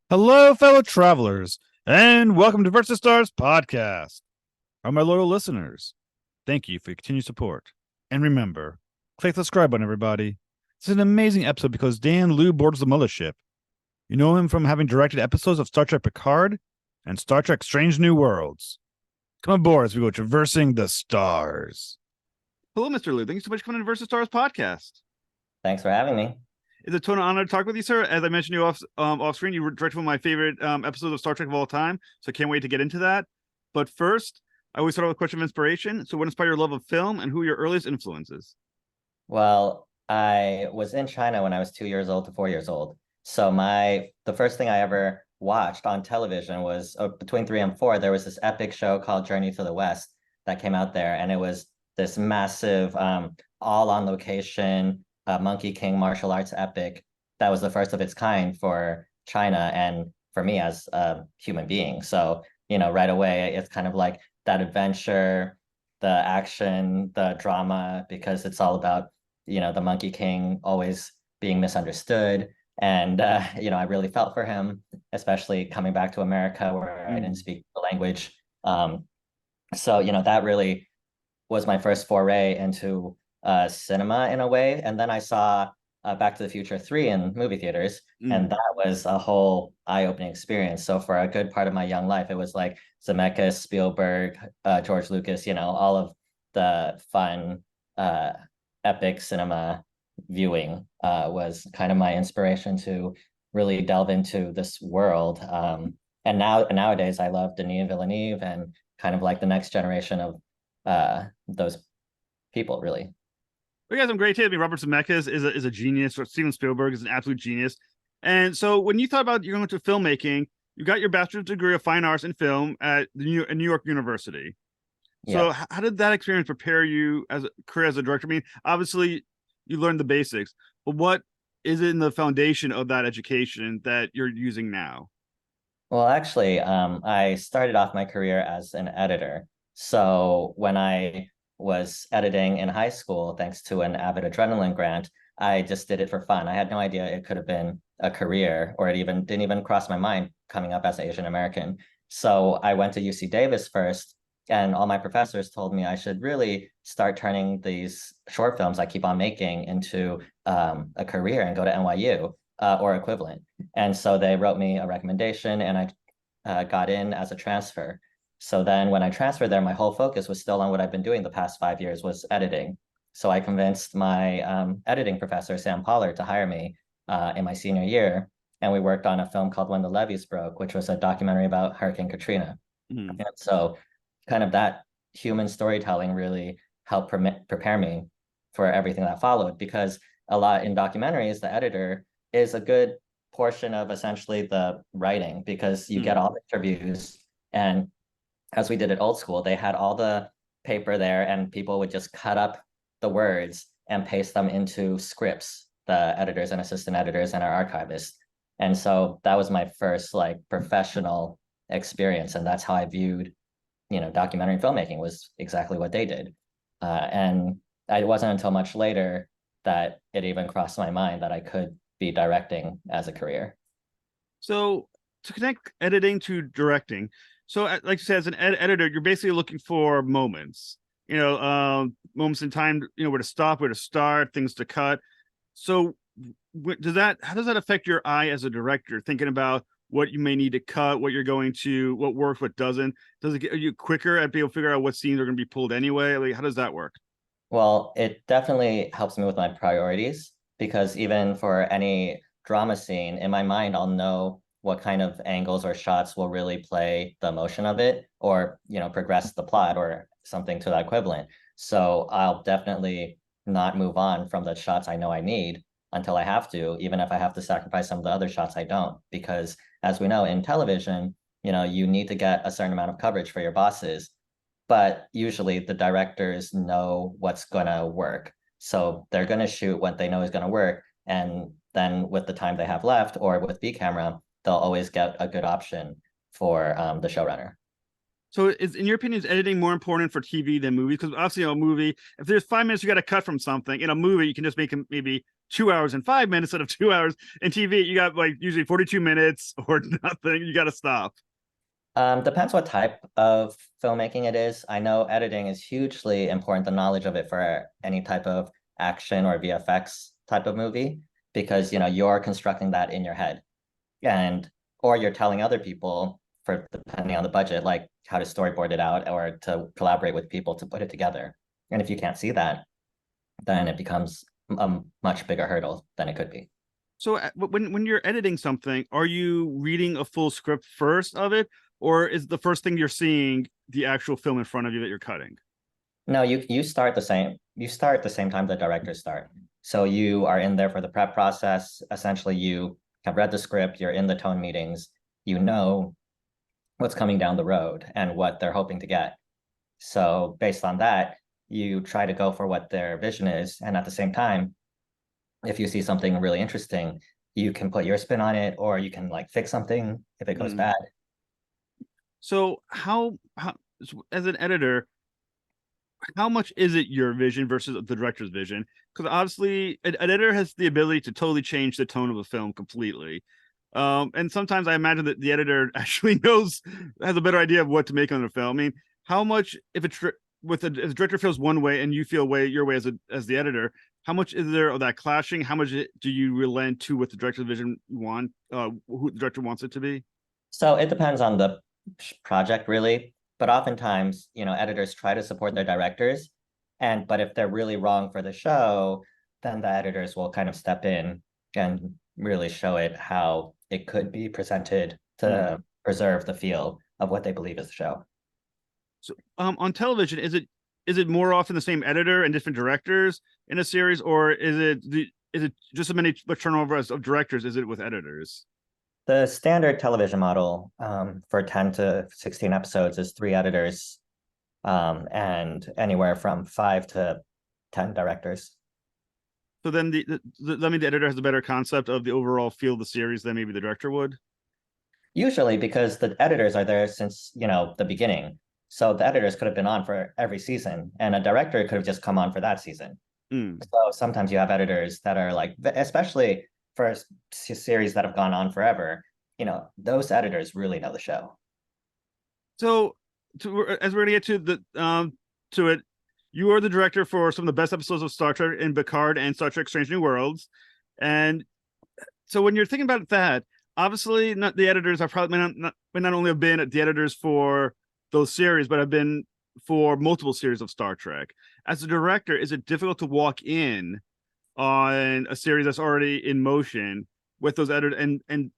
Hello, fellow travelers, and welcome to Versus Stars podcast. All my loyal listeners, thank you for your continued support. And remember, click the subscribe button, everybody. This is an amazing episode because Dan Liu boards the mothership. You know him from having directed episodes of Star Trek Picard and Star Trek Strange New Worlds. Come aboard as we go traversing the stars. Hello, Mr. Liu. Thank you so much for coming to Versus Stars podcast. Thanks for having me. It's a total honor to talk with you, sir. As I mentioned you off screen, you were directed one of my favorite episodes of Star Trek of all time, so I can't wait to get into that. But first, I always start with a question of inspiration. So what inspired your love of film, and who are your earliest influences? Well, I was in China when I was 2 years old to 4 years old. So the first thing I ever watched on television was between 3 and 4. There was this epic show called Journey to the West that came out there, and it was this massive, all on location Monkey King martial arts epic that was the first of its kind for China and for me as a human being. So, right away, it's kind of like that adventure, the action, the drama, because it's all about, the Monkey King always being misunderstood. And, I really felt for him, especially coming back to America where I didn't speak the language. So, that really was my first foray into cinema in a way. And then I saw Back to the Future 3 in movie theaters, and that was a whole eye-opening experience. So for a good part of my young life, it was like Zemeckis, Spielberg, George Lucas, all of the fun, epic cinema viewing was kind of my inspiration to really delve into this world. And nowadays, I love Denis Villeneuve and kind of like the next generation of those people, really. We got some great taste. I mean, Robert Zemeckis is a genius. Steven Spielberg is an absolute genius. And so when you thought about you're going to filmmaking, you got your bachelor's degree of fine arts in film at New York University. So Yeah. how did that experience prepare you as a career as a director? I mean, obviously you learned the basics, but what is it in the foundation of that education that you're using now? Well, actually, I started off my career as an editor. So when I was editing in high school, thanks to an Avid Adrenaline grant, I just did it for fun. I had no idea it could have been a career, or it even didn't even cross my mind coming up as an Asian American. So I went to UC Davis first, and all my professors told me I should really start turning these short films I keep on making into a career and go to NYU or equivalent. And so they wrote me a recommendation, and I got in as a transfer. So then when I transferred there, my whole focus was still on what I've been doing the past 5 years, was editing. So I convinced my editing professor, Sam Pollard, to hire me in my senior year. And we worked on a film called When the Levees Broke, which was a documentary about Hurricane Katrina. And so kind of that human storytelling really helped prepare me for everything that followed, because a lot in documentaries, the editor is a good portion of essentially the writing, because you get all the interviews, and as we did it old school, they had all the paper there and people would just cut up the words and paste them into scripts, the editors and assistant editors and our archivists. And so that was my first like professional experience, and that's how I viewed, documentary filmmaking, was exactly what they did. And it wasn't until much later that it even crossed my mind that I could be directing as a career. So to connect editing to directing, so like you said, as an editor, you're basically looking for moments, moments in time, where to stop, where to start, things to cut. So how does that affect your eye as a director, thinking about what you may need to cut, what works, what doesn't? Does it get you quicker at being able to figure out what scenes are going to be pulled anyway? Like, how does that work? Well, it definitely helps me with my priorities, because even for any drama scene, in my mind, I'll know what kind of angles or shots will really play the emotion of it, or, progress the plot or something to that equivalent. So I'll definitely not move on from the shots I know I need until I have to, even if I have to sacrifice some of the other shots I don't, because as we know in television, you need to get a certain amount of coverage for your bosses, but usually the directors know what's going to work. So they're going to shoot what they know is going to work. And then with the time they have left, or with B camera, they'll always get a good option for the showrunner. So in your opinion, is editing more important for TV than movies? Because obviously, a movie, if there's 5 minutes you got to cut from something, in a movie, you can just make maybe 2 hours and 5 minutes instead of 2 hours. In TV, you got like usually 42 minutes or nothing. You got to stop. Depends what type of filmmaking it is. I know editing is hugely important, the knowledge of it for any type of action or VFX type of movie, because you're constructing that in your head. And or you're telling other people, for depending on the budget, like how to storyboard it out or to collaborate with people to put it together. And if you can't see that, then it becomes a much bigger hurdle than it could be. So when you're editing something, are you reading a full script first of it, or is the first thing you're seeing the actual film in front of you that you're cutting? No, you start the same. You start the same time the directors start. So you are in there for the prep process. Essentially, you have read the script, you're in the tone meetings, you know what's coming down the road and what they're hoping to get. So based on that, you try to go for what their vision is. And at the same time, if you see something really interesting, you can put your spin on it, or you can like fix something if it goes bad. So how as an editor, how much is it your vision versus the director's vision? Because obviously an editor has the ability to totally change the tone of a film completely. And sometimes I imagine that the editor actually has a better idea of what to make on the film. I mean, how much, if if the director feels one way and you feel your way as the editor, how much is there of that clashing? How much do you relent to what the director's vision who the director wants it to be? So it depends on the project, really. But oftentimes, editors try to support their directors. But if they're really wrong for the show, then the editors will kind of step in and really show it how it could be presented to preserve the feel of what they believe is the show. So on television, is it more often the same editor and different directors in a series, or is it just as many turnover of directors as it with editors? The standard television model for 10 to 16 episodes is 3 editors and anywhere from 5 to 10 directors. So then the editor has a better concept of the overall feel of the series than maybe the director would? Usually, because the editors are there since, the beginning. So the editors could have been on for every season, and a director could have just come on for that season. So sometimes you have editors that are like, especially for series that have gone on forever, those editors really know the show. So as we're going to get to it, you are the director for some of the best episodes of Star Trek in Picard and Star Trek Strange New Worlds. And so when you're thinking about that, obviously not the editors are probably may not only have been the editors for those series, but have been for multiple series of Star Trek. As a director, is it difficult to walk in on a series that's already in motion with those editors and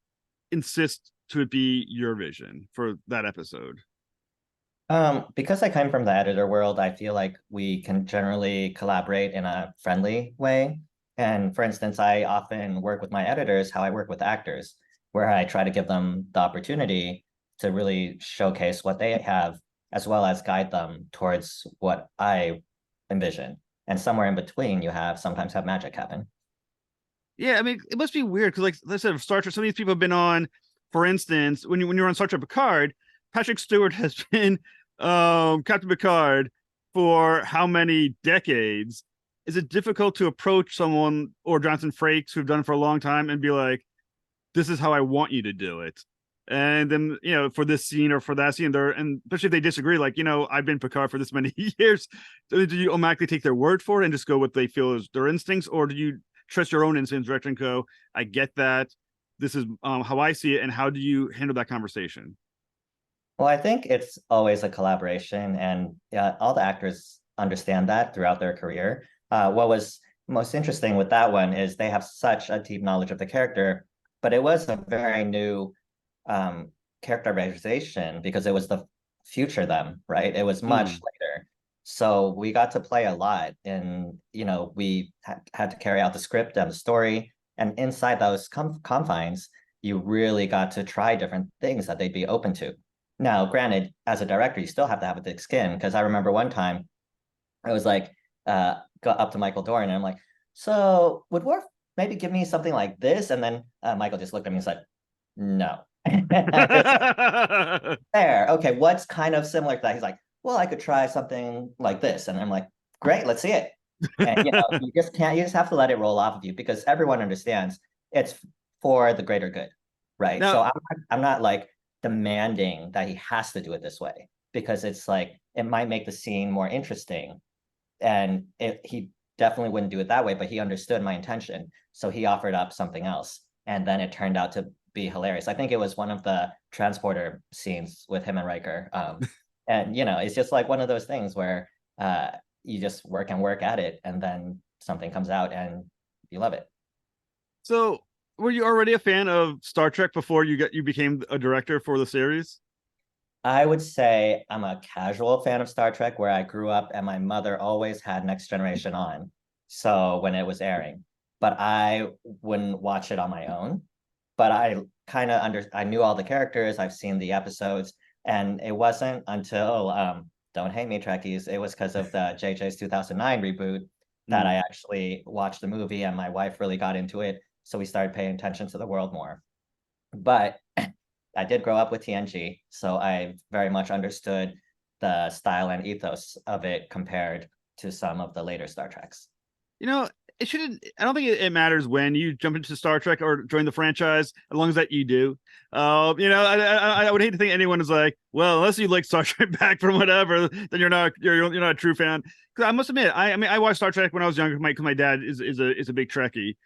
insist to it be your vision for that episode? Because I come from the editor world, I feel like we can generally collaborate in a friendly way. And for instance, I often work with my editors how I work with actors, where I try to give them the opportunity to really showcase what they have, as well as guide them towards what I envision. And somewhere in between, you sometimes have magic happen. Yeah, I mean, it must be weird because, like I said, Star Trek, some of these people have been on, for instance, when you're on Star Trek Picard, Patrick Stewart has been Captain Picard for how many decades? Is it difficult to approach someone or Jonathan Frakes who've done it for a long time and be like, this is how I want you to do it? And then, for this scene or for that scene, and especially if they disagree, like, I've been Picard for this many years. Do you automatically take their word for it and just go what they feel is their instincts? Or do you trust your own instincts, director, and go, I get that. This is how I see it. And how do you handle that conversation? Well, I think it's always a collaboration, and all the actors understand that throughout their career. What was most interesting with that one is they have such a deep knowledge of the character, but it was a very new characterization because it was the future them, right? It was much later. So we got to play a lot, and we had to carry out the script and the story, and inside those confines, you really got to try different things that they'd be open to. Now, granted, as a director, you still have to have a thick skin, because I remember one time I was like, got up to Michael Dorn, and I'm like, so would Worf maybe give me something like this? And then Michael just looked at me and said, no. There, okay, what's kind of similar to that? He's like, well, I could try something like this. And I'm like, great, let's see it. And you just have to let it roll off of you because everyone understands it's for the greater good, right? Now, So I'm not like demanding that he has to do it this way because it's like it might make the scene more interesting. And he definitely wouldn't do it that way, but he understood my intention. So he offered up something else. And then it turned out to be hilarious. I think it was one of the transporter scenes with him and Riker. And it's just like one of those things where you just work and work at it, and then something comes out and you love it. so were you already a fan of Star Trek before you became a director for the series? I would say I'm a casual fan of Star Trek where I grew up and my mother always had Next Generation on. So when it was airing, but I wouldn't watch it on my own. But I knew all the characters, I've seen the episodes, and it wasn't until don't hate me, Trekkies, it was because of the JJ's 2009 reboot that I actually watched the movie and my wife really got into it. So we started paying attention to the world more. But I did grow up with TNG, so I very much understood the style and ethos of it compared to some of the later Star Treks. You know, it shouldn't. I don't think it matters when you jump into Star Trek or join the franchise, as long as that you do. I would hate to think anyone is like, well, unless you like Star Trek back from whatever, then you're not a true fan. Because I must admit, I mean, I watched Star Trek when I was younger. Because my dad is a big Trekkie,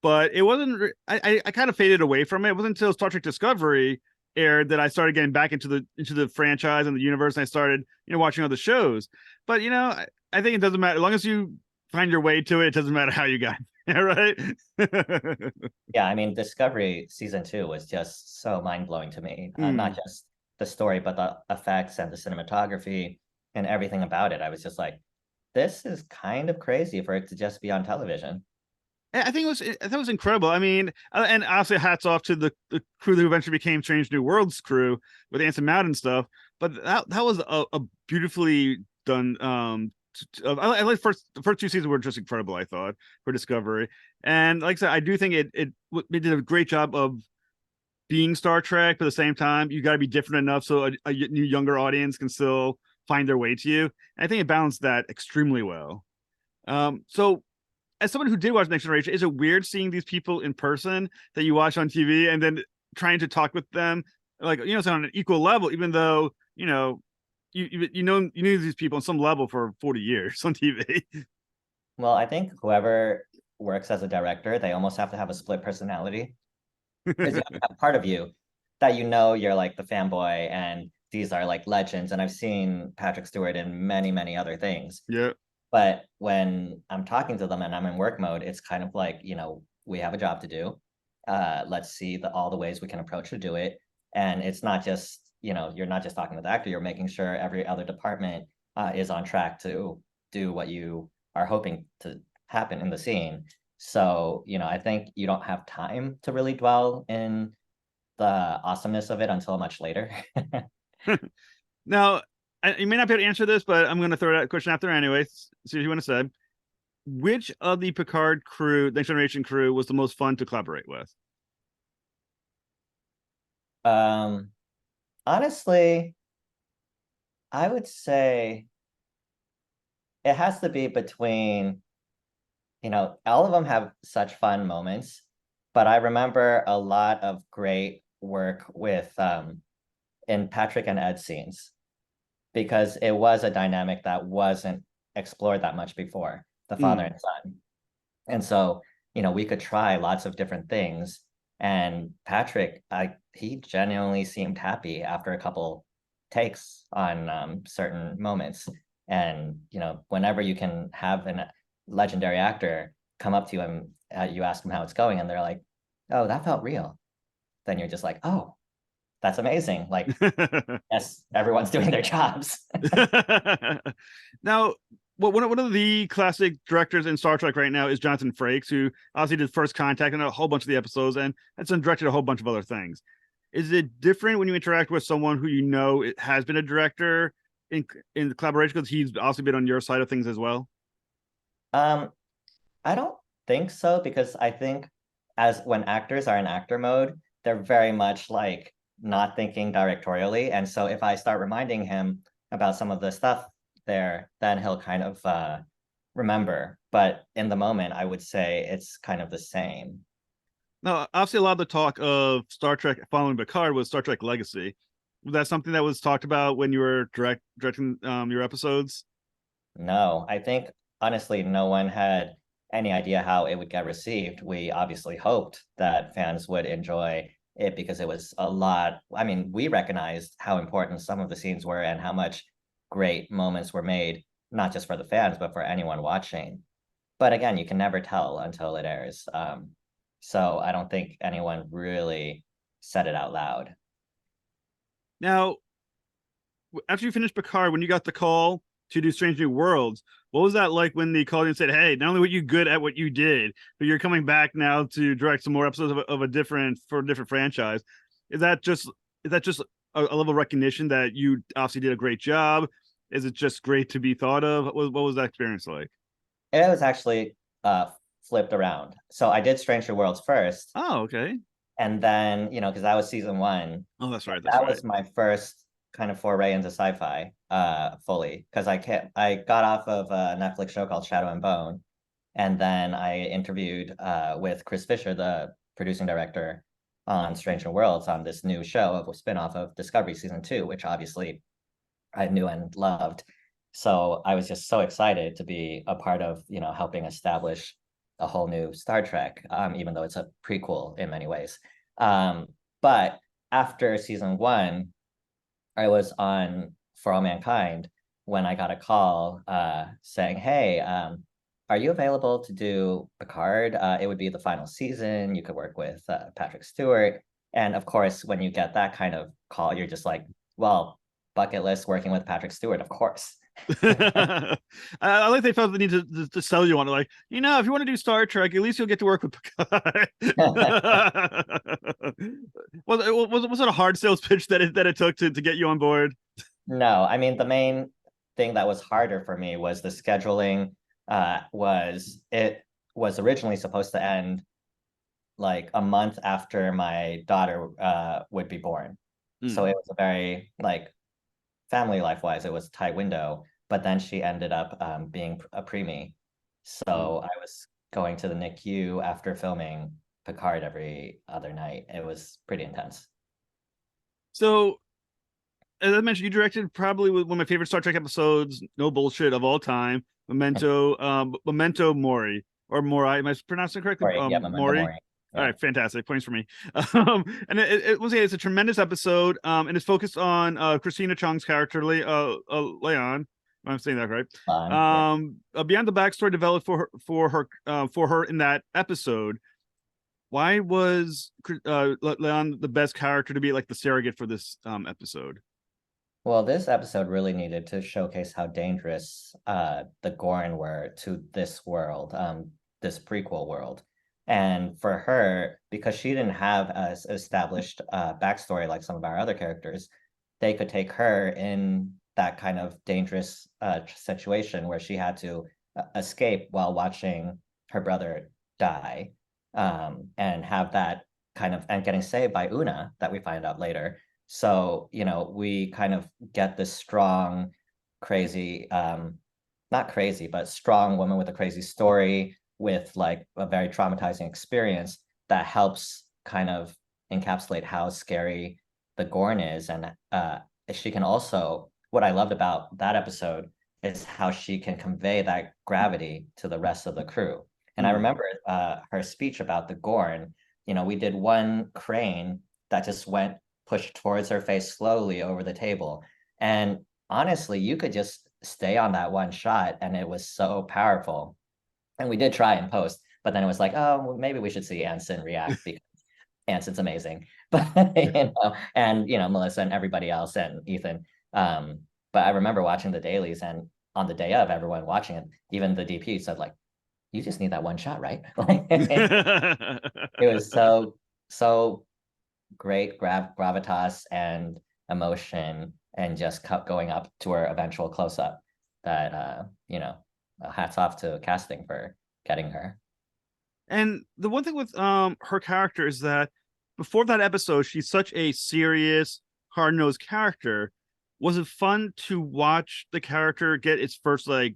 but it wasn't. I kind of faded away from it. It wasn't until Star Trek Discovery aired that I started getting back into the franchise and the universe, and I started watching other shows. But I think it doesn't matter as long as you find your way to it. It doesn't matter how you got there, right? Yeah, I mean, Discovery season 2 was just so mind blowing to me. Not just the story, but the effects and the cinematography and everything about it. I was just like, this is kind of crazy for it to just be on television. I think that was incredible. I mean, and obviously hats off to the crew that eventually became Strange New Worlds crew with Anson Mount and stuff. But that was a beautifully done. I like the first two seasons were just incredible. I thought for Discovery, and like I said, I do think it did a great job of being Star Trek, but at the same time, you got to be different enough so a new younger audience can still find their way to you. And I think it balanced that extremely well. So as someone who did watch Next Generation, is it weird seeing these people in person that you watch on TV and then trying to talk with them, like it's on an equal level, even though you knew these people on some level for 40 years on TV. Well, I think whoever works as a director, they almost have to have a split personality because you have to have part of you that you're like the fanboy and these are like legends. And I've seen Patrick Stewart in many, many other things. Yeah. But when I'm talking to them and I'm in work mode, it's kind of like, we have a job to do. Let's see all the ways we can approach to do it. And it's not just, you're not just talking to the actor, you're making sure every other department is on track to do what you are hoping to happen in the scene. So, I think you don't have time to really dwell in the awesomeness of it until much later. Now, you may not be able to answer this, but I'm going to throw that question out there anyway. See what you want to say. Which of the Picard crew, Next Generation crew, was the most fun to collaborate with? Honestly, I would say it has to be between, all of them have such fun moments, but I remember a lot of great work with in Patrick and Ed scenes because it was a dynamic that wasn't explored that much before, the father and son. And so, we could try lots of different things. And Patrick, he genuinely seemed happy after a couple takes on certain moments. And, whenever you can have a legendary actor come up to you and you ask them how it's going, and they're like, oh, that felt real. Then you're just like, oh, that's amazing. Like, yes, everyone's doing their jobs. Now, one of the classic directors in Star Trek right now is Jonathan Frakes, who obviously did First Contact and a whole bunch of the episodes, and has directed a whole bunch of other things. Is it different when you interact with someone who it has been a director in the collaboration because he's also been on your side of things as well? I don't think so because I think as when actors are in actor mode, they're very much like not thinking directorially. And so if I start reminding him about some of the stuff there, then he'll kind of remember, but in the moment, I would say it's kind of the same. Now, obviously, a lot of the talk of Star Trek following Picard was Star Trek Legacy. Was that something that was talked about when you were directing your episodes? No, I think honestly, no one had any idea how it would get received. We obviously hoped that fans would enjoy it because it was a lot. I mean, we recognized how important some of the scenes were and how much great moments were made, not just for the fans, but for anyone watching. But again, you can never tell until it airs. So I don't think anyone really said it out loud. Now, after you finished Picard, when you got the call to do Strange New Worlds, what was that like when they called you and said, "Hey, not only were you good at what you did, but you're coming back now to direct some more episodes of a different franchise"? Is that just a level of recognition that you obviously did a great job? Is it just great to be thought of? What was that experience like? It was actually flipped around. So I did Stranger Worlds first, Oh, okay. and then because that was season one. Oh, that's right. That's That right. was my first kind of foray into sci-fi fully, because I got off of a Netflix show called Shadow and Bone, and then I interviewed with Chris Fisher, the producing director on Stranger Worlds, on this new show of a spinoff of Discovery season 2, which obviously I knew and loved. So I was just so excited to be a part of, helping establish a whole new Star Trek, even though it's a prequel in many ways. But after season 1, I was on For All Mankind when I got a call saying, "Hey, are you available to do Picard? It would be the final season. You could work with Patrick Stewart." And of course, when you get that kind of call, you're just like, well, bucket list working with Patrick Stewart, of course. I like they felt the need to sell you on it. Like, if you want to do Star Trek, at least you'll get to work with Picard. Was it a hard sales pitch that it took to get you on board? No, I mean, the main thing that was harder for me was the scheduling. It was originally supposed to end like a month after my daughter would be born. So it was a very like family life wise, it was a tight window. But then she ended up being a preemie. So I was going to the NICU after filming Picard every other night. It was pretty intense. So, as I mentioned, you directed probably one of my favorite Star Trek episodes, no bullshit, of all time, Memento Mori, or Mori. Am I pronouncing it correctly? Mori, yeah, Memento Mori. Mori. All Yeah. right, fantastic points for me. And it's a tremendous episode, and it's focused on Christina Chong's character, Leon. I'm saying that right. Yeah. Beyond the backstory developed for her in that episode, why was Leon the best character to be like the surrogate for this episode? Well, this episode really needed to showcase how dangerous the Gorn were to this world, this prequel world. And for her, because she didn't have as established backstory like some of our other characters, they could take her in that kind of dangerous situation where she had to escape while watching her brother die, and have that kind of, and getting saved by Una that we find out later. So, we kind of get this strong, crazy, not crazy, but strong woman with a crazy story with like a very traumatizing experience that helps kind of encapsulate how scary the Gorn is. And she can also, what I loved about that episode is how she can convey that gravity to the rest of the crew. And I remember her speech about the Gorn. We did one crane that just went pushed towards her face slowly over the table. And honestly, you could just stay on that one shot and it was so powerful. And we did try in post, but then it was like, oh, well, maybe we should see Anson react because Anson's amazing. But and Melissa and everybody else and Ethan. But I remember watching the dailies, and on the day of, everyone watching it, even the DP said like, you just need that one shot, right? It was so great gravitas and emotion, and just kept going up to her eventual close-up that hats off to casting for getting her. And the one thing with her character is that before that episode, she's such a serious, hard-nosed character. Was it fun to watch the character get its first like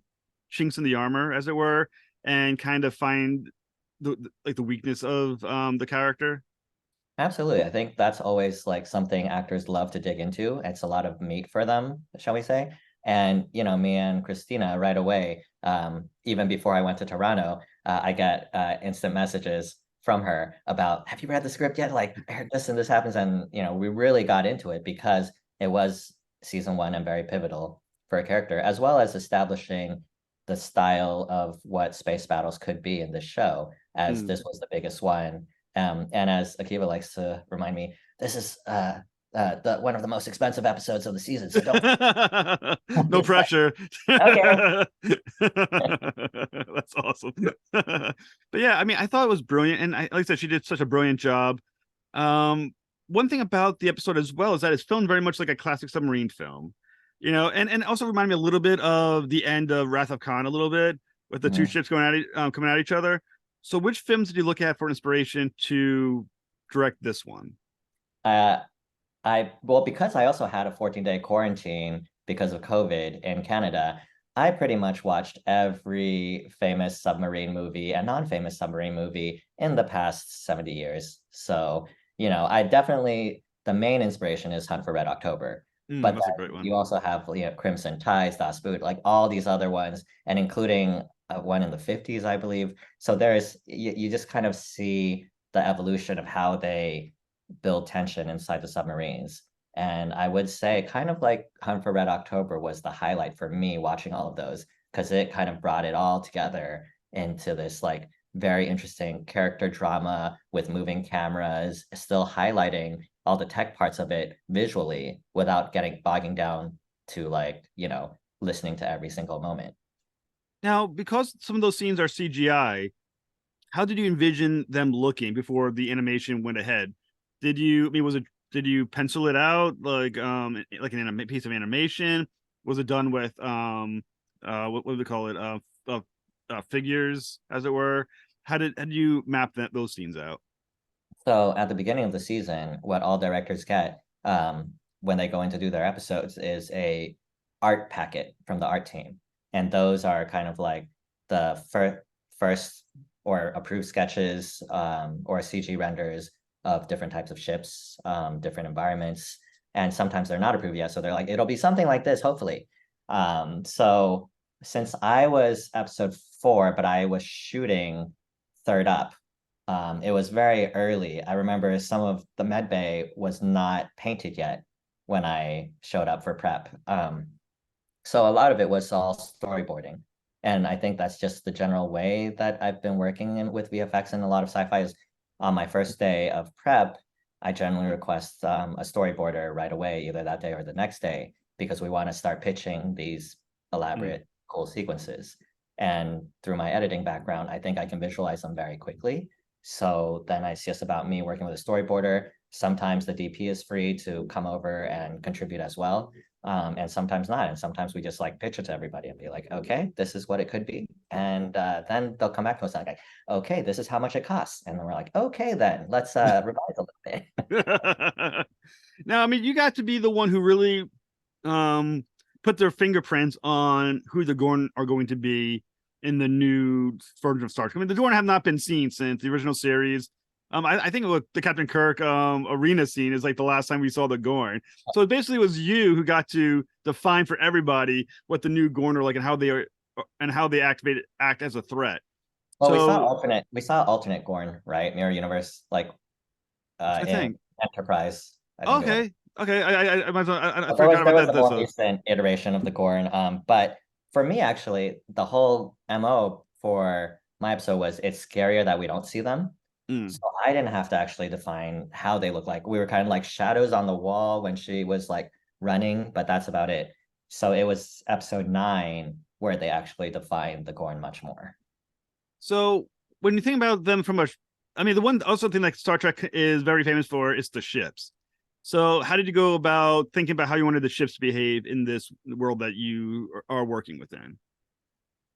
chinks in the armor, as it were, and kind of find the weakness of the character? Absolutely. I think that's always like something actors love to dig into. It's a lot of meat for them, shall we say. And, me and Christina right away, even before I went to Toronto, I get instant messages from her about, have you read the script yet? Like, I heard this and this happens. And, we really got into it because it was season one and very pivotal for a character, as well as establishing the style of what space battles could be in this show, as this was the biggest one. And as Akiva likes to remind me, this is one of the most expensive episodes of the season. So don't. No pressure. Okay. That's awesome. But yeah, I mean, I thought it was brilliant, and like I said, she did such a brilliant job. One thing about the episode as well is that it's filmed very much like a classic submarine film, and also reminded me a little bit of the end of Wrath of Khan, a little bit with the two ships going at it, coming at each other. So which films did you look at for inspiration to direct this one? Because I also had a 14-day quarantine because of COVID in Canada, I pretty much watched every famous submarine movie and non-famous submarine movie in the past 70 years. So, I definitely, the main inspiration is Hunt for Red October. But That's a great one. you also have, Crimson Tides, Das Boot, like all these other ones, and including one in the 50s, I believe. So you just kind of see the evolution of how they build tension inside the submarines. And I would say kind of like Hunt for Red October was the highlight for me watching all of those, because it kind of brought it all together into this like very interesting character drama with moving cameras, still highlighting all the tech parts of it visually without bogging down to listening to every single moment. Now, because some of those scenes are CGI, how did you envision them looking before the animation went ahead? Did you pencil it out like an piece of animation? Was it done with what do they call it? Figures, as it were. How did you map those scenes out? So at the beginning of the season, what all directors get when they go in to do their episodes is a art packet from the art team. And those are kind of like the first or approved sketches or CG renders of different types of ships, different environments. And sometimes they're not approved yet. So they're like, it'll be something like this, hopefully. So since I was episode 4, but I was shooting third up, it was very early. I remember some of the med bay was not painted yet when I showed up for prep. So a lot of it was all storyboarding. And I think that's just the general way that I've been working with VFX and a lot of sci-fi is on my first day of prep, I generally request a storyboarder right away, either that day or the next day, because we want to start pitching these elaborate, cool sequences. And through my editing background, I think I can visualize them very quickly. So then it's just about me working with a storyboarder. Sometimes the DP is free to come over and contribute as well. And sometimes not. And sometimes we just like pitch it to everybody and be like, okay, this is what it could be. And then they'll come back to us and like, okay, this is how much it costs. And then we're like, okay, then let's revise a little bit. Now, I mean, you got to be the one who really put their fingerprints on who the Gorn are going to be in the new version of Star Trek. I mean, the Dorn have not been seen since the original series. I think the Captain Kirk arena scene is like the last time we saw the Gorn. So it basically was you who got to define for everybody what the new Gorn are like and how they act as a threat. Well, So we saw alternate Gorn, right? Mirror Universe, like I in think Enterprise, I think it was. okay, okay. I There forgot was about that. a more recent iteration of the Gorn. But for me, actually, the whole MO for my episode was it's scarier that we don't see them. So I didn't have to actually define how they look like. We were kind of like shadows on the wall when she was like running, but that's about it. So it was episode 9 where they actually defined the Gorn much more. So when you think about them the one also thing like Star Trek is very famous for is the ships. So how did you go about thinking about how you wanted the ships to behave in this world that you are working within?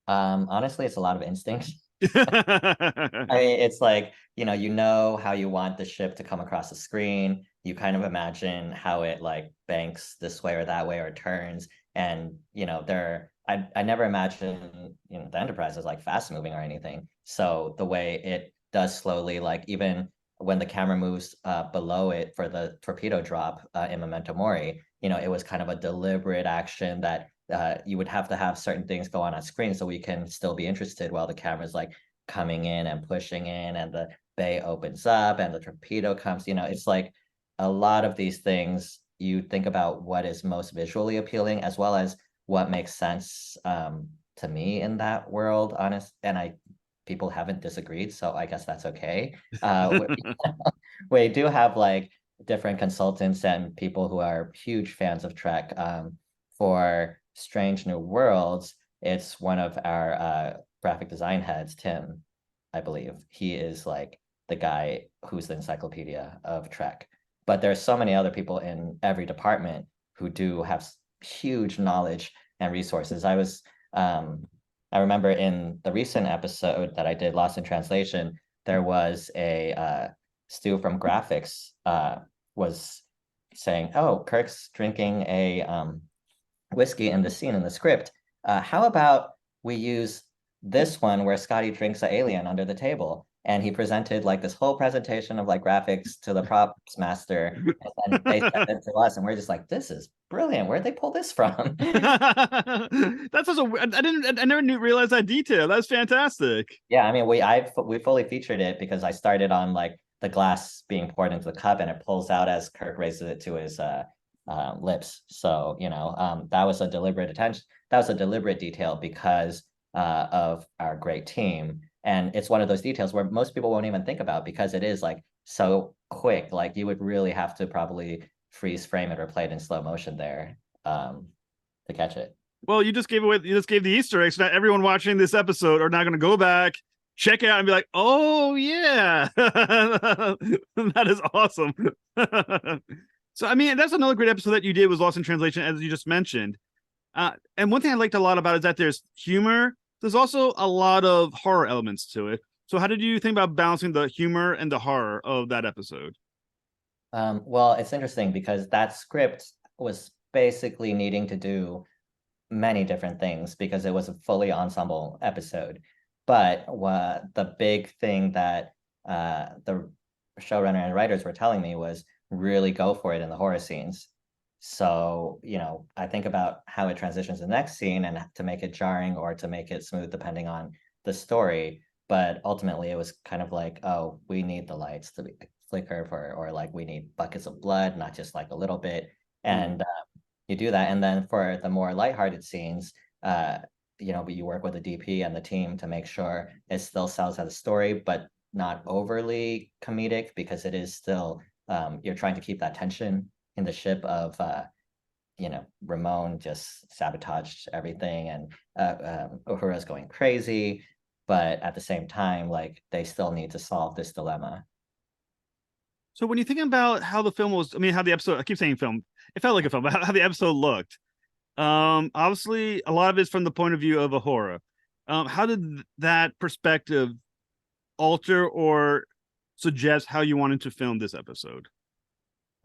Honestly, it's a lot of instinct. I mean, it's like, you know how you want the ship to come across the screen. You kind of imagine how it like banks this way or that way or turns. And, there I never imagined, the Enterprise as like fast moving or anything. So the way it does slowly, like even when the camera moves below it for the torpedo drop in Memento Mori, it was kind of a deliberate action that you would have to have certain things go on screen so we can still be interested while the camera's like coming in and pushing in and the bay opens up and the torpedo comes. It's like a lot of these things you think about what is most visually appealing as well as what makes sense to me in that world, honest. And people haven't disagreed, so I guess that's okay. We do have like different consultants and people who are huge fans of Trek. For Strange New Worlds, it's one of our graphic design heads, Tim, I believe. He is like the guy who's the encyclopedia of Trek. But there's so many other people in every department who do have huge knowledge and resources. I remember in the recent episode that I did, Lost in Translation, there was a Stu from graphics was saying, "Oh, Kirk's drinking a whiskey in the scene in the script. How about we use this one where Scotty drinks an alien under the table?" And he presented like this whole presentation of like graphics to the props master, and then they sent it to us, and we're just like, "This is brilliant. Where'd they pull this from?" That's also I never knew realize that detail. That's fantastic. Yeah, I mean, we fully featured it because I started on like the glass being poured into the cup, and it pulls out as Kirk raises it to his lips. So that was a deliberate attention. That was a deliberate detail because of our great team, and it's one of those details where most people won't even think about because it is like so quick. Like you would really have to probably freeze frame it or play it in slow motion there to catch it. Well, you just gave the Easter eggs. So now everyone watching this episode are now going to go back, check it out, and be like, "Oh yeah, that is awesome." So, I mean, that's another great episode that you did was Lost in Translation, as you just mentioned. And one thing I liked a lot about it is that there's humor. There's also a lot of horror elements to it. So, how did you think about balancing the humor and the horror of that episode? Well, it's interesting because that script was basically needing to do many different things because it was a fully ensemble episode. But the big thing that the showrunner and writers were telling me was really go for it in the horror scenes. So, I think about how it transitions to the next scene and to make it jarring or to make it smooth depending on the story. But ultimately, it was kind of like, oh, we need the lights to flicker or like we need buckets of blood, not just like a little bit. And you do that. And then for the more lighthearted scenes, you work with the DP and the team to make sure it still sells as a story, but not overly comedic because it is still you're trying to keep that tension in the ship of Ramon just sabotaged everything and Uhura's going crazy, but at the same time, like they still need to solve this dilemma. So, when you think about how the film was, I mean, how the episode, I keep saying film, it felt like a film, but how the episode looked. Obviously, a lot of it's from the point of view of a horror. How did that perspective alter or suggest how you wanted to film this episode?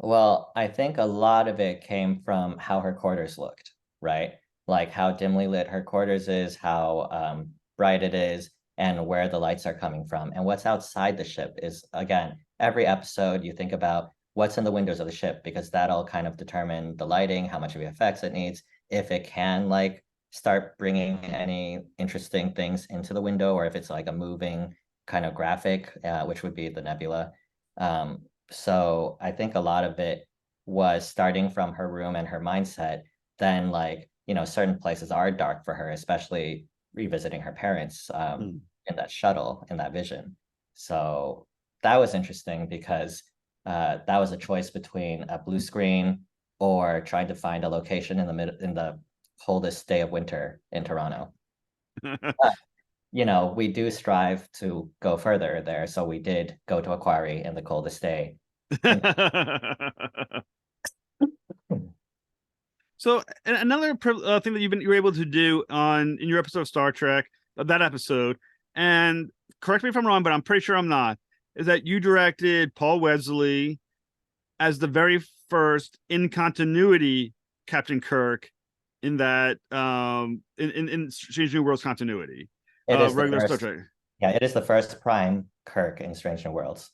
Well, I think a lot of it came from how her quarters looked, right? Like how dimly lit her quarters is, how bright it is, and where the lights are coming from. And what's outside the ship is, again, every episode you think about what's in the windows of the ship because that'll kind of determine the lighting, how much of the effects it needs, if it can like start bringing any interesting things into the window, or if it's like a moving kind of graphic, which would be the nebula. So I think a lot of it was starting from her room and her mindset. Then, like, certain places are dark for her, especially revisiting her parents in that shuttle, in that vision. So that was interesting because that was a choice between a blue screen or trying to find a location in the coldest day of winter in Toronto. But, we do strive to go further there. So we did go to a quarry in the coldest day. So another thing that you were able to do in your episode of Star Trek, that episode, and correct me if I'm wrong, but I'm pretty sure I'm not, is that you directed Paul Wesley as the very first in continuity Captain Kirk in that in Strange New Worlds continuity. It is the Regular Star first, Trek. yeah, it is the first Prime Kirk in Strange New Worlds.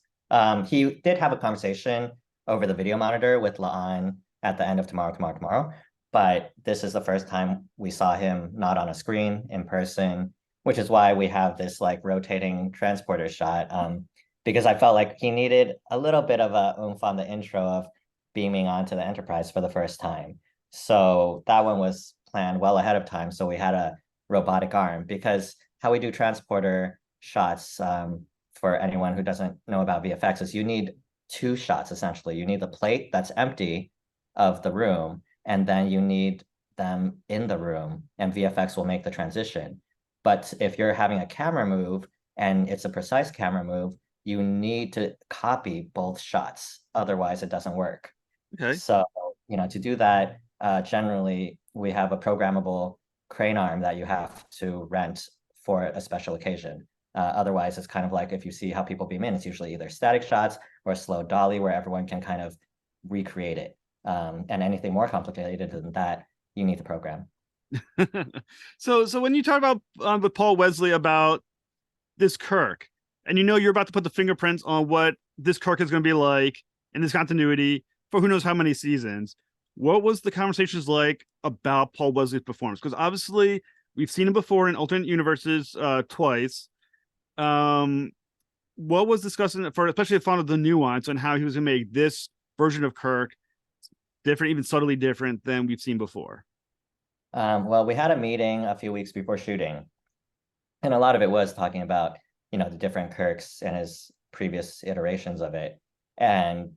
He did have a conversation over the video monitor with La'an at the end of Tomorrow, but this is the first time we saw him not on a screen in person, which is why we have this like rotating transporter shot. Because I felt like he needed a little bit of a oomph on the intro of beaming onto the Enterprise for the first time. So that one was planned well ahead of time. So we had a robotic arm because how we do transporter shots, for anyone who doesn't know about VFX, is you need two shots essentially. You need the plate that's empty of the room, and then you need them in the room, and VFX will make the transition. But if you're having a camera move and it's a precise camera move, you need to copy both shots. Otherwise, it doesn't work. Okay. So, to do that, generally we have a programmable crane arm that you have to rent for a special occasion. Otherwise, it's kind of like if you see how people beam in, it's usually either static shots or a slow dolly where everyone can kind of recreate it. And anything more complicated than that, you need to program. So when you talk about with Paul Wesley about this Kirk, and you're about to put the fingerprints on what this Kirk is going to be like in this continuity for who knows how many seasons, what was the conversations like about Paul Wesley's performance? Because obviously we've seen him before in alternate universes twice. What was discussed for especially the fun of the nuance and how he was going to make this version of Kirk different, even subtly different than we've seen before? Well, we had a meeting a few weeks before shooting, and a lot of it was talking about, the different Kirks and his previous iterations of it. And,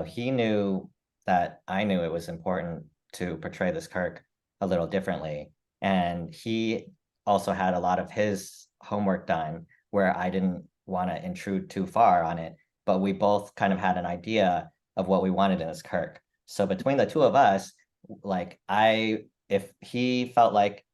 he knew that I knew it was important to portray this Kirk a little differently. And he also had a lot of his homework done where I didn't want to intrude too far on it, but we both kind of had an idea of what we wanted in this Kirk. So between the two of us, like if he felt like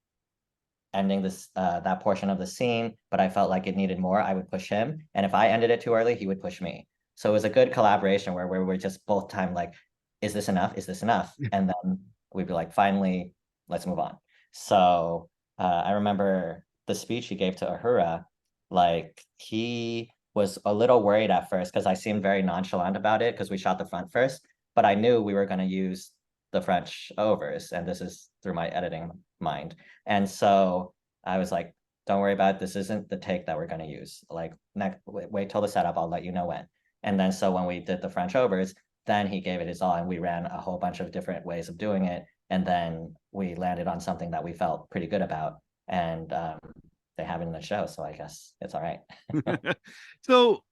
ending this that portion of the scene, but I felt like it needed more, I would push him. And if I ended it too early, he would push me. So it was a good collaboration where we're just both time like, is this enough? Is this enough? And then we'd be like, finally, let's move on. So I remember the speech he gave to Uhura, like he was a little worried at first because I seemed very nonchalant about it because we shot the front first, but I knew we were going to use the French overs, and this is through my editing mind. And so I was like, don't worry about it. This isn't the take that we're going to use. Like, wait till the setup. I'll let you know when. And then so when we did the French overs, then he gave it his all, and we ran a whole bunch of different ways of doing it. And then we landed on something that we felt pretty good about. And they have it in the show, so I guess it's all right. So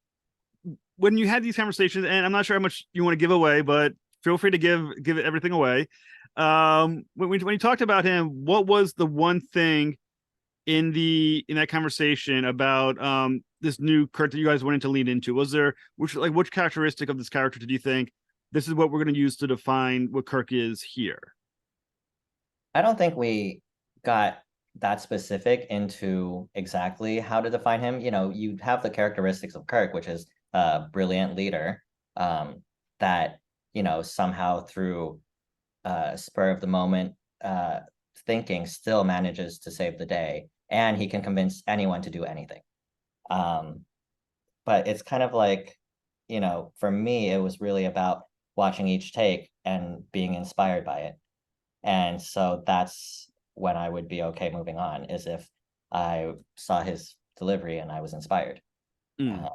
when you had these conversations, and I'm not sure how much you want to give away, but feel free to give everything away. When you talked about him, what was the one thing in that conversation about this new Kirk that you guys wanted to lean into? Was there which characteristic of this character did you think this is what we're going to use to define what Kirk is here? I don't think we got that specific into exactly how to define him. You have the characteristics of Kirk, which is a brilliant leader, that, somehow through spur of the moment thinking still manages to save the day, and he can convince anyone to do anything. But it's kind of like, for me, it was really about watching each take and being inspired by it. And so that's when I would be okay moving on, is if I saw his delivery and I was inspired. Mm.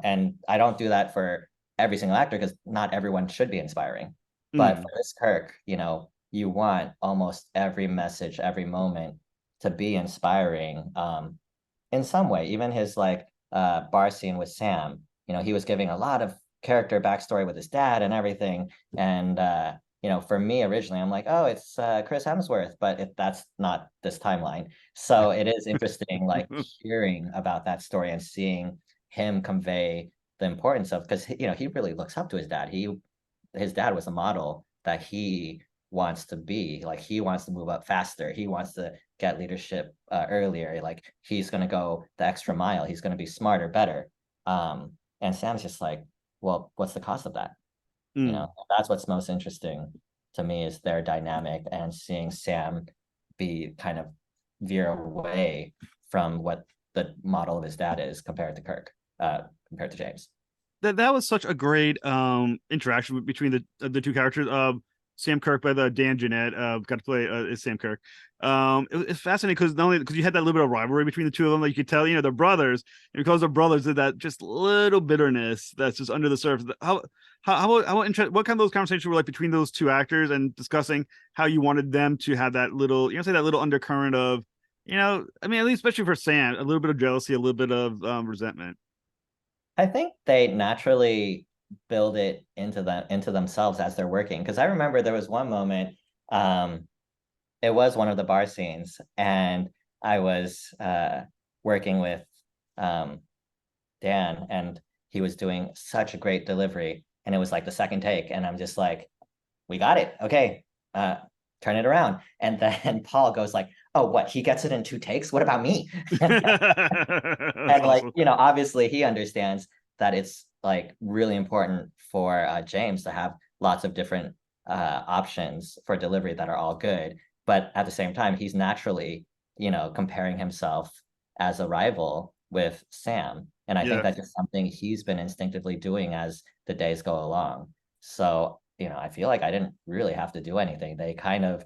And I don't do that for every single actor because not everyone should be inspiring. But Mm. for this Kirk, you want almost every message, every moment to be inspiring in some way. Even his bar scene with Sam, he was giving a lot of character backstory with his dad and everything. And for me originally, I'm like, oh, it's Chris Hemsworth, but that's not this timeline. So it is interesting, like hearing about that story and seeing him convey the importance of, because he really looks up to his dad. His dad was a model that he wants to be. Like, he wants to move up faster. He wants to get leadership earlier. Like, he's going to go the extra mile. He's going to be smarter, better. And Sam's just like, well, what's the cost of that? Mm. That's what's most interesting to me is their dynamic, and seeing Sam be kind of veer away from what the model of his dad is compared to Kirk, compared to James. That was such a great interaction between the two characters. Sam Kirk by the Dan Jeanette got to play is Sam Kirk. It's fascinating because not only because you had that little bit of rivalry between the two of them, like you could tell, they're brothers, and because they're brothers, there's that just little bitterness that's just under the surface. What kind of those conversations were like between those two actors and discussing how you wanted them to have that little, say that little undercurrent of, I mean, at least especially for Sam, a little bit of jealousy, a little bit of resentment. I think they naturally build it into themselves as they're working. Because I remember there was one moment, it was one of the bar scenes, and I was working with Dan, and he was doing such a great delivery, and it was like the second take, and I'm just like, we got it, okay, turn it around. And then Paul goes like, oh, what, he gets it in 2 takes? What about me? And like, awesome. obviously he understands that it's like really important for James to have lots of different options for delivery that are all good. But at the same time, he's naturally, comparing himself as a rival with Sam. And I think that's just something he's been instinctively doing as the days go along. So, I feel like I didn't really have to do anything. They kind of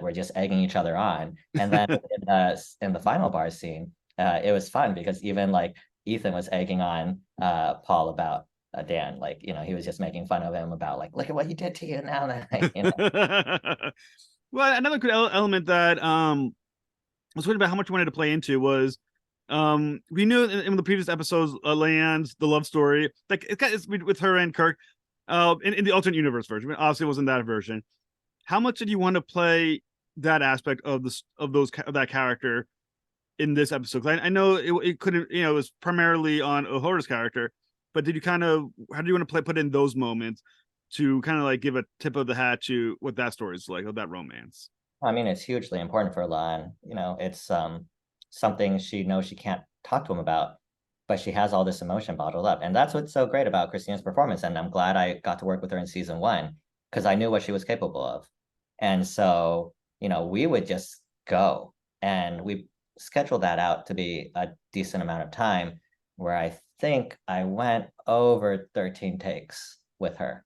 were just egging each other on. And then in the final bar scene, it was fun because even like Ethan was egging on Paul about Dan. Like, he was just making fun of him about like, look at what he did to you now. Well, another good element that I was wondering about how much you wanted to play into was we knew in the previous episodes, Leanne's the love story, like it's with her and Kirk, in the alternate universe version. But obviously, it wasn't that version. How much did you want to play that aspect of that character in this episode? I know it couldn't, it was primarily on Uhura's character, but did you how do you want to put in those moments to kind of like give a tip of the hat to what that story is like, of that romance? I mean, it's hugely important for Lan. It's something she knows she can't talk to him about, but she has all this emotion bottled up. And that's what's so great about Christina's performance. And I'm glad I got to work with her in season 1 because I knew what she was capable of. And so, we would just go, and we scheduled that out to be a decent amount of time, where I think I went over 13 takes with her,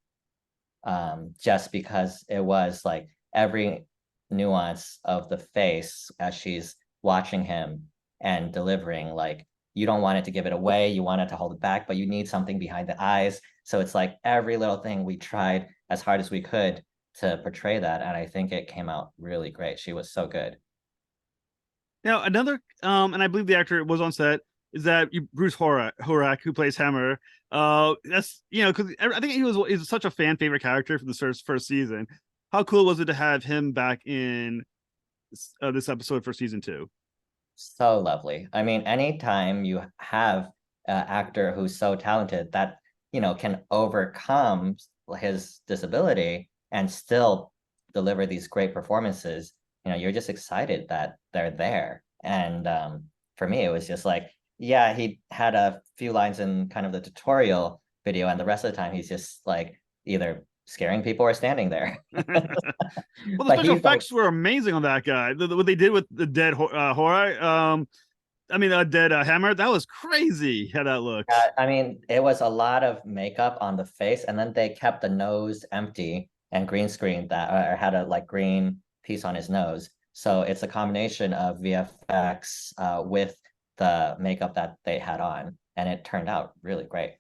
just because it was like every nuance of the face as she's watching him and delivering, like, you don't want it to give it away, you want it to hold it back, but you need something behind the eyes. So it's like every little thing we tried as hard as we could to portray that, and I think it came out really great. She was so good. Now, another, and I believe the actor was on set, is that Bruce Horak, who plays Hammer. That's because I think he's such a fan favorite character for the first season. How cool was it to have him back in this episode for season 2? So lovely. I mean, anytime you have an actor who's so talented that can overcome his disability and still deliver these great performances, you're just excited that they're there. And for me, it was just like, yeah, he had a few lines in kind of the tutorial video, and the rest of the time he's just like either scaring people or standing there. Well, the special effects were amazing on that guy. What they did with the dead Hora, dead Hammer, that was crazy how that looks. I mean, it was a lot of makeup on the face, and then they kept the nose empty and green screened that, or had a like green piece on his nose. So it's a combination of VFX with the makeup that they had on, and it turned out really great.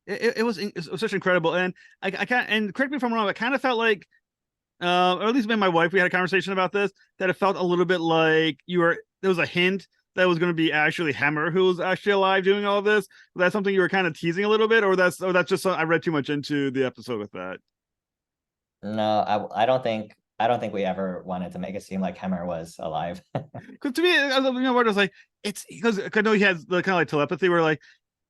It was such incredible, and I can't. And correct me if I'm wrong. I kind of felt like, or at least me and my wife, we had a conversation about this, that it felt a little bit like there was a hint that was going to be actually Hammer who was actually alive doing all of this. Was that something you were kind of teasing a little bit, or that's just I read too much into the episode with that? No, I don't think we ever wanted to make it seem like Hammer was alive. Because to me, I was like, it's because I know he has the kind of like telepathy where like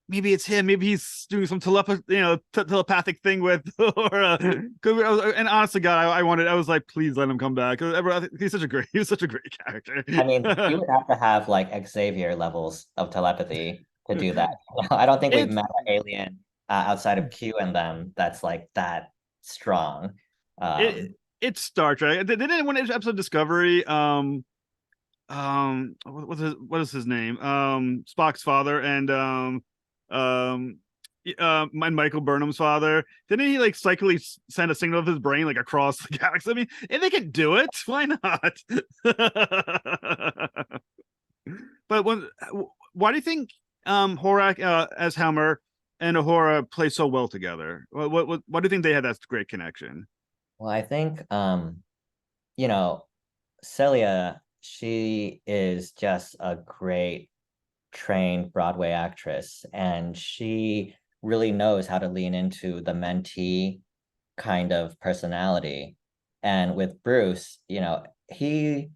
maybe it's him, maybe he's doing some telepathic thing with, or and honestly, God, I was like, please let him come back. He was such a great character. I mean, you would have to have like Xavier levels of telepathy to do that. I don't think we've met an alien outside of Q and them that's like that strong. It's Star Trek. Did anyone episode Discovery? What is his name? Spock's father and um my Michael Burnham's father. Didn't he like psychically send a signal of his brain like across the galaxy? I mean, if they can do it, why not? But why do you think Horak as Helmer and Ahura play so well together? Why do you think they had that great connection? Well, I think you know, Celia, she is just a great trained Broadway actress, and she really knows how to lean into the mentee kind of personality. And with Bruce, he's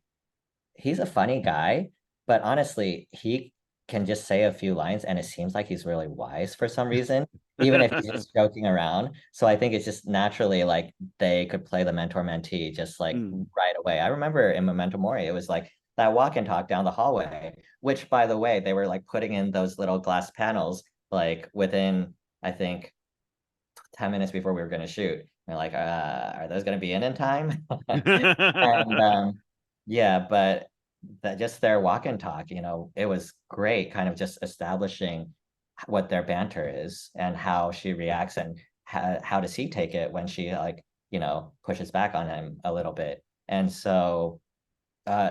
a funny guy, but honestly, he can just say a few lines and it seems like he's really wise for some reason, even if he's just joking around. So I think it's just naturally like they could play the mentor mentee just like right away. I remember in Memento Mori, it was like that walk and talk down the hallway, which by the way, they were like putting in those little glass panels like within, I think, 10 minutes before we were going to shoot. We're like, are those going to be in time? And yeah, but that just their walk and talk, it was great kind of just establishing what their banter is and how she reacts and how does he take it when she like, pushes back on him a little bit. And so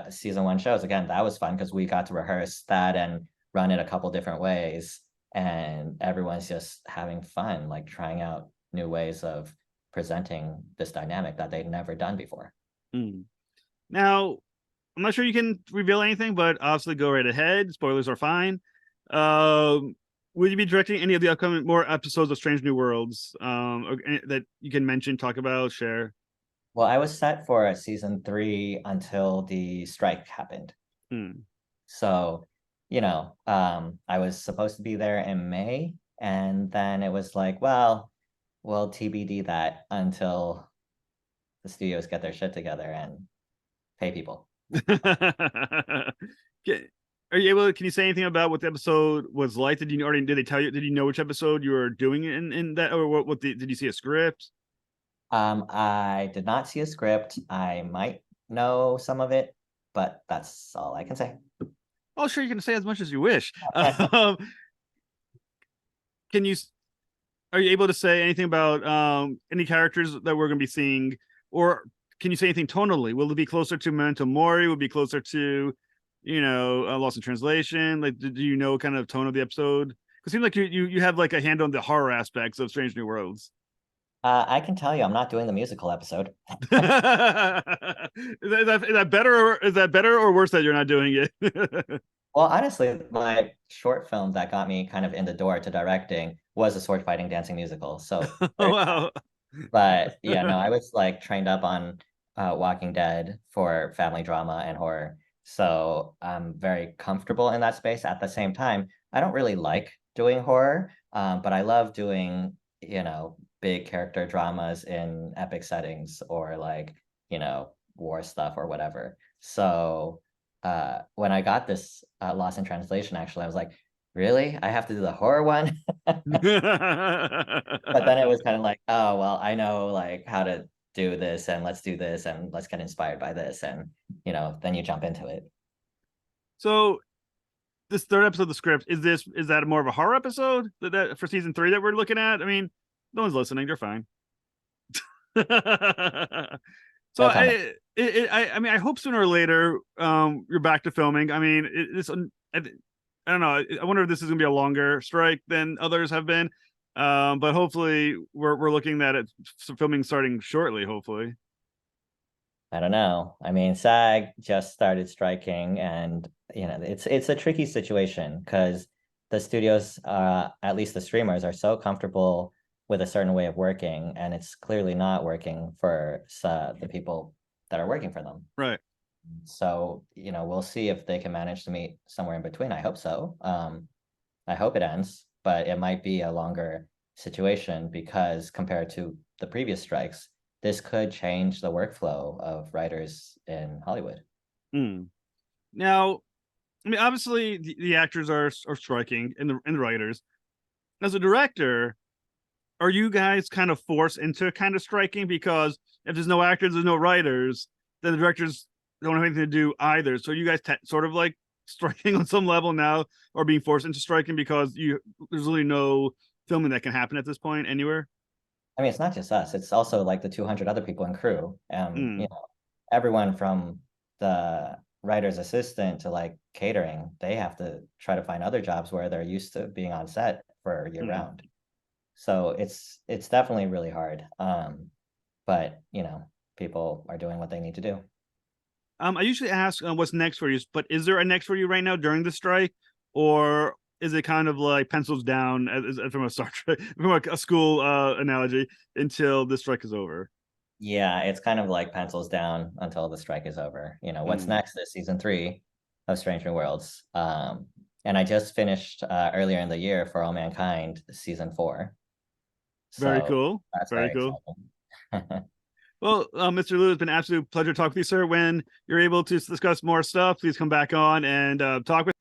season one shows, again, that was fun because we got to rehearse that and run it a couple different ways. And everyone's just having fun, like trying out new ways of presenting this dynamic that they'd never done before. Now, I'm not sure you can reveal anything, but obviously go right ahead. Spoilers are fine. Will you be directing any of the upcoming more episodes of Strange New Worlds that you can mention, talk about, share? Well, I was set for season 3 until the strike happened. So, I was supposed to be there in May, and then it was like, well, we'll TBD that until the studios get their shit together and pay people. Are you able? Can you say anything about what the episode was like? Did they tell you? Did you know which episode you were doing in that, or did you see a script? I did not see a script. I might know some of it, but that's all I can say. Oh, sure, you can say as much as you wish. Can you? Are you able to say anything about any characters that we're going to be seeing, or can you say anything tonally? Will it be closer to Memento Mori? Will it be closer to, Lost in Translation? Like, do you know kind of tone of the episode? Because it seems like you have like a hand on the horror aspects of Strange New Worlds. I can tell you, I'm not doing the musical episode. Is that better? Is that better or worse that you're not doing it? Well, honestly, my short film that got me kind of in the door to directing was a sword fighting dancing musical. So, Oh, wow. But yeah, no, I was like trained up on Walking Dead for family drama and horror. So I'm very comfortable in that space. At the same time, I don't really like doing horror, but I love doing, big character dramas in epic settings or like, war stuff or whatever. So when I got this Lost in Translation, actually, I was like, really? I have to do the horror one? But then it was kind of like, oh, well, I know like how to do this and let's do this and let's get inspired by this. And, then you jump into it. So this third episode of the script, is that more of a horror episode that for season 3 that we're looking at? I mean, no one's listening. They're fine. So No comment. I mean, I hope sooner or later, you're back to filming. I mean, I don't know. I wonder if this is gonna be a longer strike than others have been. But hopefully, we're looking at it filming starting shortly. Hopefully. I don't know. I mean, SAG just started striking, and it's a tricky situation because the studios, at least the streamers, are so comfortable with a certain way of working, and it's clearly not working for the people that are working for them. Right. So, we'll see if they can manage to meet somewhere in between. I hope so. I hope it ends, but it might be a longer situation because compared to the previous strikes, this could change the workflow of writers in Hollywood. Now, I mean, obviously the actors are striking and the writers. As a director, are you guys kind of forced into kind of striking? Because if there's no actors, there's no writers, then the directors don't have anything to do either. So you guys sort of like striking on some level now, or being forced into striking because there's really no filming that can happen at this point anywhere. I mean, it's not just us, it's also like the 200 other people in crew. Mm. Everyone from the writer's assistant to like catering, they have to try to find other jobs where they're used to being on set for year round. So it's definitely really hard. But people are doing what they need to do. I usually ask what's next for you, but is there a next for you right now during the strike, or is it kind of like pencils down from a Star Trek, from a school analogy, until the strike is over? Yeah, it's kind of like pencils down until the strike is over. What's next is season 3 of Strange New Worlds. And I just finished earlier in the year For All Mankind season 4. Very So cool. that's Very very cool. exciting. Well, Mr. Liu, it's been an absolute pleasure talking with you, sir. When you're able to discuss more stuff, please come back on and talk with